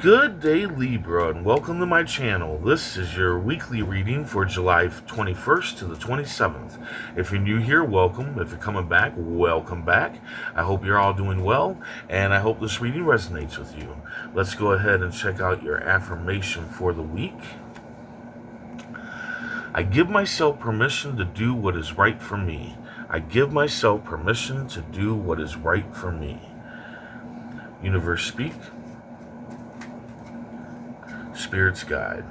Good day, Libra, and welcome to my channel. This is your weekly reading for July 21st to the 27th. If you're new here, welcome. If you're coming back, welcome back. I hope you're all doing well, and I hope this reading resonates with you. Let's go ahead and check out your affirmation for the week. I give myself permission to do what is right for me. I give myself permission to do what is right for me. Universe speak. Spirit's guide.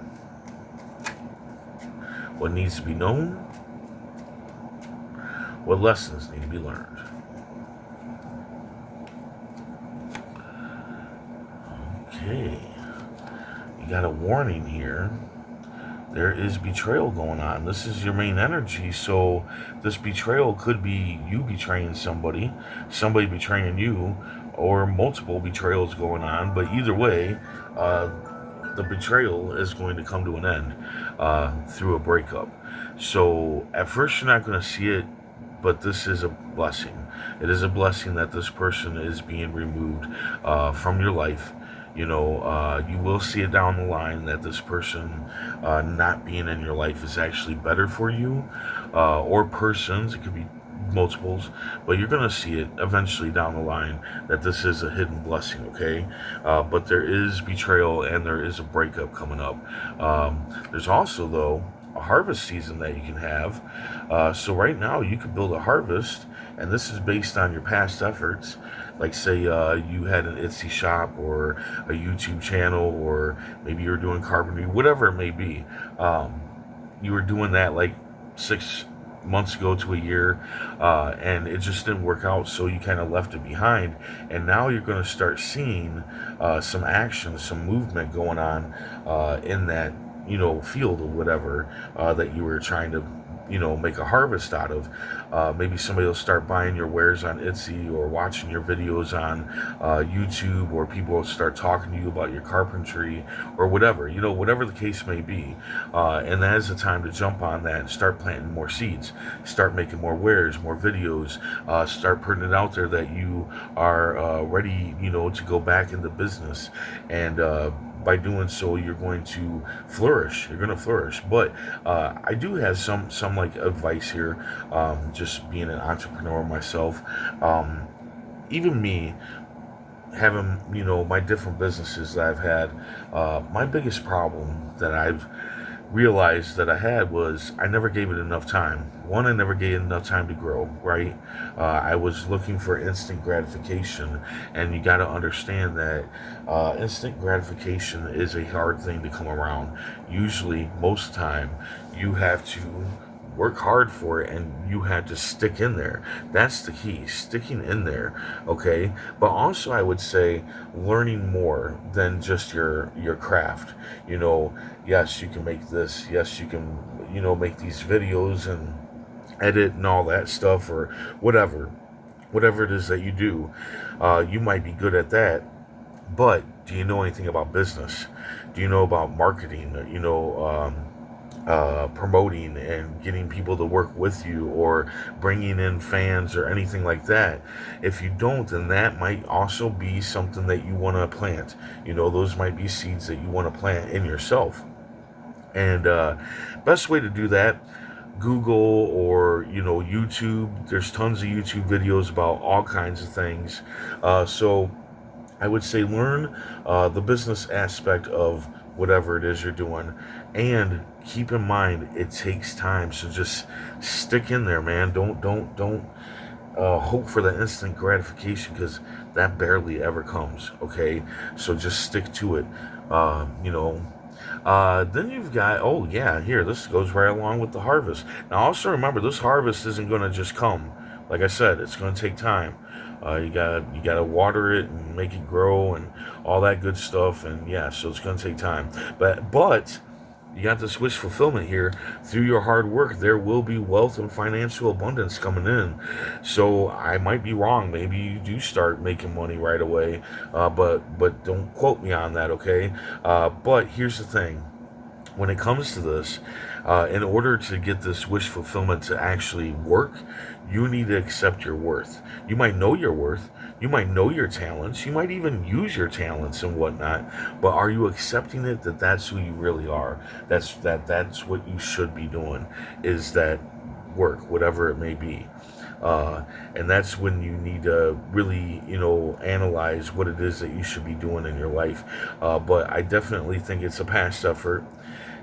What needs to be known? What lessons need to be learned? Okay. You got a warning here. There is betrayal going on. This is your main energy, so this betrayal could be you betraying somebody, somebody betraying you, or multiple betrayals going on. But either way, the betrayal is going to come to an end through a breakup. So at first you're not going to see it, but this is a blessing. It is a blessing that this person is being removed from your life. You know, you will see it down the line that this person not being in your life is actually better for you, or persons. It could be multiples, but you're going to see it eventually down the line that this is a hidden blessing, okay? But there is betrayal and there is a breakup coming up. There's also, though, a harvest season that you can have. So right now you could build a harvest, and this is based on your past efforts. Like say you had an Etsy shop or a YouTube channel, or maybe you're doing carpentry, whatever it may be. You were doing that like 6 months ago to a year, and it just didn't work out, so you kind of left it behind, and now you're going to start seeing some action, some movement going on in that, you know, field or whatever that you were trying to, you know, make a harvest out of. Maybe somebody will start buying your wares on Etsy or watching your videos on YouTube, or people will start talking to you about your carpentry or whatever, you know, whatever the case may be. And that is the time to jump on that and start planting more seeds, start making more wares, more videos, start putting it out there that you are ready, you know, to go back into business. And by doing so, you're going to flourish. You're going to flourish. But I do have some like advice here. Just being an entrepreneur myself, even me having, you know, my different businesses that I've had, my biggest problem that I've realized that I had was I never gave it enough time. One, I never gave it enough time to grow, right? I was looking for instant gratification, and you got to understand that instant gratification is a hard thing to come around. Usually, most of the time, you have to work hard for it, and you had to stick in there. That's the key, sticking in there, okay? But also, I would say learning more than just your craft. You know, yes, you can make this. Yes, you can, you know, make these videos and edit and all that stuff, or whatever it is that you do. You might be good at that, but do you know anything about business? Do you know about marketing? You know, promoting and getting people to work with you, or bringing in fans or anything like that? If you don't, then that might also be something that you want to plant. You know, those might be seeds that you want to plant in yourself. And best way to do that, Google or, you know, YouTube. There's tons of YouTube videos about all kinds of things. So I would say learn the business aspect of whatever it is you're doing, and keep in mind it takes time. So just stick in there, man. Don't hope for the instant gratification, because that barely ever comes, okay? So just stick to it. You know, then you've got, oh yeah, here, this goes right along with the harvest. Now also remember, this harvest isn't going to just come. Like I said, it's going to take time. You gotta water it and make it grow and all that good stuff, and yeah, so it's gonna take time. But you got this wish fulfillment here. Through your hard work, there will be wealth and financial abundance coming in. So I might be wrong. Maybe you do start making money right away, but don't quote me on that, okay? But here's the thing. When it comes to this, In order to get this wish fulfillment to actually work, you need to accept your worth. You might know your worth, you might know your talents, you might even use your talents and whatnot, but are you accepting it that that's who you really are? That's what you should be doing, is that work, whatever it may be. And that's when you need to really, analyze what it is that you should be doing in your life. But I definitely think it's a past effort,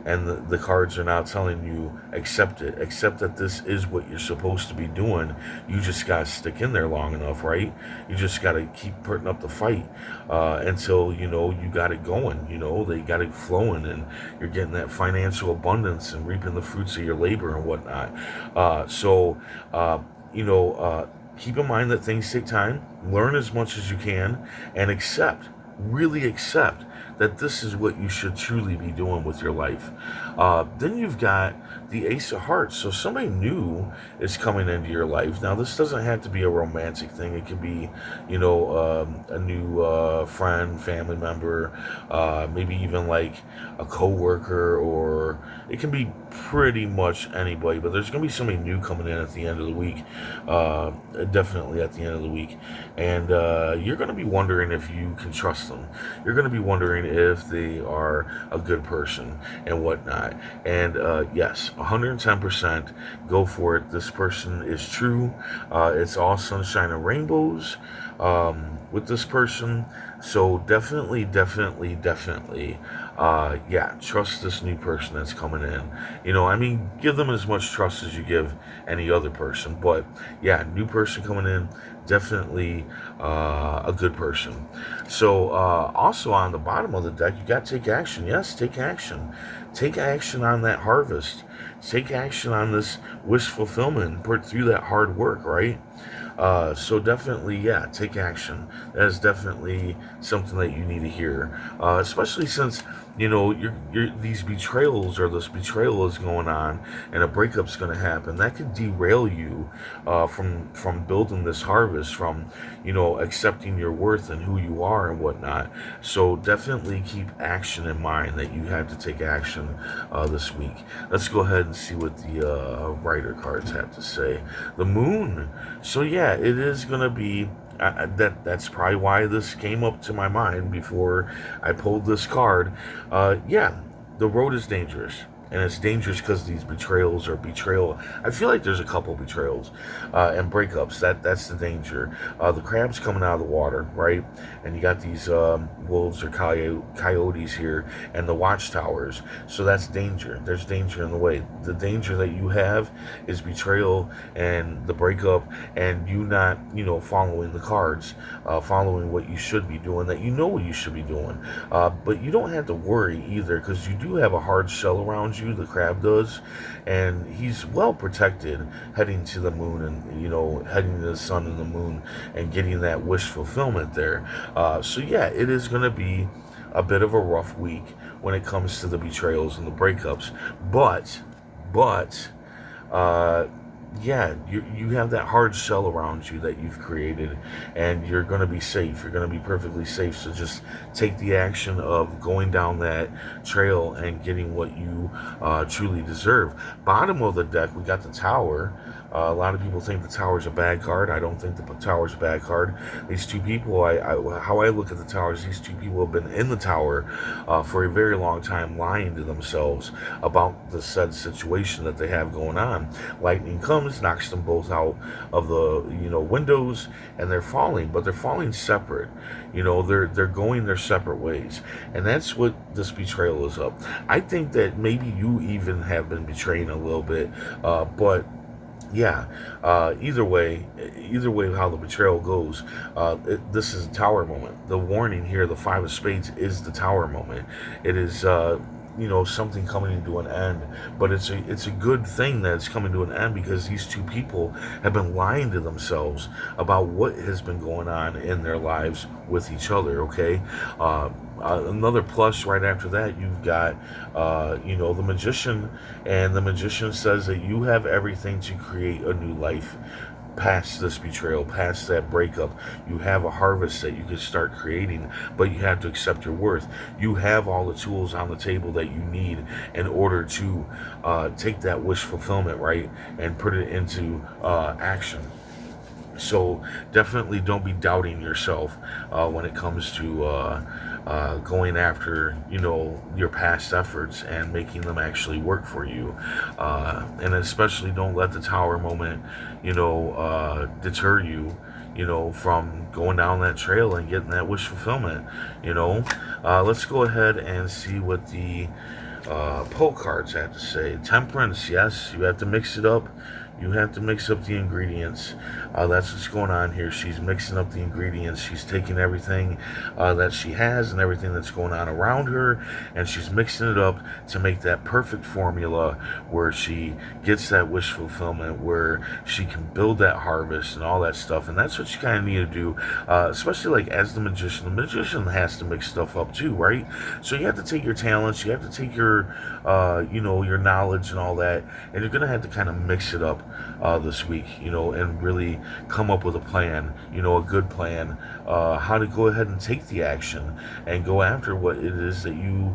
and the cards are now telling you, accept it. Accept that this is what you're supposed to be doing. You just got to stick in there long enough, right? You just got to keep putting up the fight until, you got it going. They got it flowing, and you're getting that financial abundance and reaping the fruits of your labor and whatnot. Keep in mind that things take time. Learn as much as you can, and really accept that this is what you should truly be doing with your life. Then you've got the Ace of Hearts. So somebody new is coming into your life. Now, this doesn't have to be a romantic thing. It could be, a new friend, family member, maybe even like a coworker, or it can be pretty much anybody. But there's going to be somebody new coming in at the end of the week, definitely at the end of the week. And you're going to be wondering if you can trust them. You're going to be wondering if they are a good person and whatnot. And yes, 110%, go for it. This person is true. It's all sunshine and rainbows with this person. So definitely, trust this new person that's coming in. Give them as much trust as you give any other person. But yeah, new person coming in, definitely a good person. So also on the bottom of the deck, you got to take action. Yes, take action. Take action on that harvest. Take action on this wish fulfillment. Put through that hard work, right? So definitely, take action. That is definitely something that you need to hear, especially since these betrayals, or this betrayal is going on, and a breakup's going to happen. That could derail you from building this harvest, from accepting your worth and who you are and whatnot. So definitely keep action in mind, that you have to take action this week. Let's go ahead and see what the writer cards have to say. The Moon. So yeah, it is going to be. That's probably why this came up to my mind before I pulled this card. The road is dangerous. And it's dangerous because these betrayals or betrayal. I feel like there's a couple betrayals and breakups. That's the danger. The crab's coming out of the water, right? And you got these wolves or coyotes here, and the watchtowers. So that's danger. There's danger in the way. The danger that you have is betrayal and the breakup, and you not, following the cards, following what you should be doing, that what you should be doing. But you don't have to worry either, because you do have a hard shell around you. The crab does, and he's well protected heading to the moon, and heading to the sun and the moon, and getting that wish fulfillment there. So yeah, it is going to be a bit of a rough week when it comes to the betrayals and the breakups, but you have that hard shell around you that you've created, and you're going to be safe. You're going to be perfectly safe. So just take the action of going down that trail and getting what you truly deserve. Bottom of the deck, we got the Tower. A lot of people think the Tower's a bad card. I don't think the Tower's a bad card. These two people, how I look at the Tower is, these two people have been in the Tower for a very long time, lying to themselves about the said situation that they have going on. Lightning comes, knocks them both out of the windows, and they're falling, but they're falling separate. They're going their separate ways, and that's what this betrayal is up. I think that maybe you even have been betraying a little bit, but yeah, either way how the betrayal goes, this is a Tower moment. The warning here, the Five of Spades, is the Tower moment. It is something coming to an end, but it's a good thing that it's coming to an end, because these two people have been lying to themselves about what has been going on in their lives with each other. Okay, another plus right after that, you've got the Magician, and the Magician says that you have everything to create a new life past this betrayal, past that breakup. You have a harvest that you can start creating, but you have to accept your worth. You have all the tools on the table that you need in order to take that wish fulfillment, right, and put it into action. So definitely don't be doubting yourself when it comes to going after, your past efforts and making them actually work for you. And especially don't let the tower moment, deter you, from going down that trail and getting that wish fulfillment. Let's go ahead and see what the pull cards have to say. Temperance, yes, you have to mix it up. You have to mix up the ingredients. That's what's going on here. She's mixing up the ingredients. She's taking everything that she has and everything that's going on around her, and she's mixing it up to make that perfect formula where she gets that wish fulfillment, where she can build that harvest and all that stuff. And that's what you kind of need to do, especially like as the magician. The magician has to mix stuff up too, right? So you have to take your talents, you have to take your, your knowledge and all that, and you're going to have to kind of mix it up this week, and really come up with a plan, a good plan, how to go ahead and take the action and go after what it is that you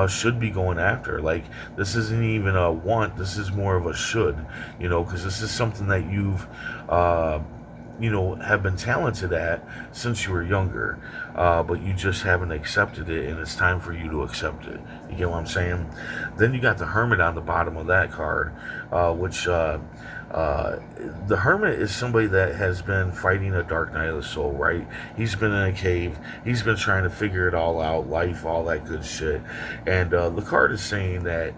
should be going after. Like, this isn't even a want, this is more of a should, because this is something that you've have been talented at since you were younger, but you just haven't accepted it, and it's time for you to accept it. You get what I'm saying? Then you got the Hermit on the bottom of that card, which the Hermit is somebody that has been fighting a dark night of the soul, right? He's been in a cave. He's been trying to figure it all out, life, all that good shit. And the card is saying that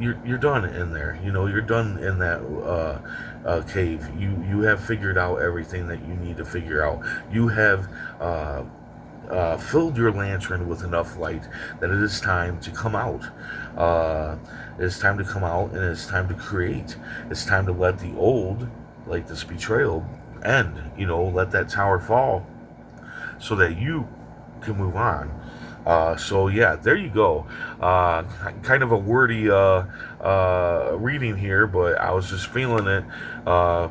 you're done in there. You're done in that cave. You have figured out everything that you need to figure out. You have filled your lantern with enough light that it is time to come out. It's time to come out, and it's time to create. It's time to let the old, like this betrayal, end. Let that tower fall so that you can move on. So yeah, there you go. Kind of a wordy reading here, but I was just feeling it.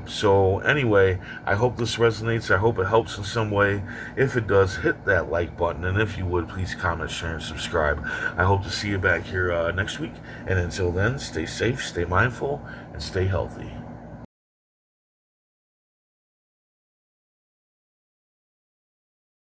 So anyway, I hope this resonates. I hope it helps in some way. If it does, hit that like button, and if you would, please comment, share, and subscribe. I hope to see you back here next week. And until then, stay safe, stay mindful, and stay healthy.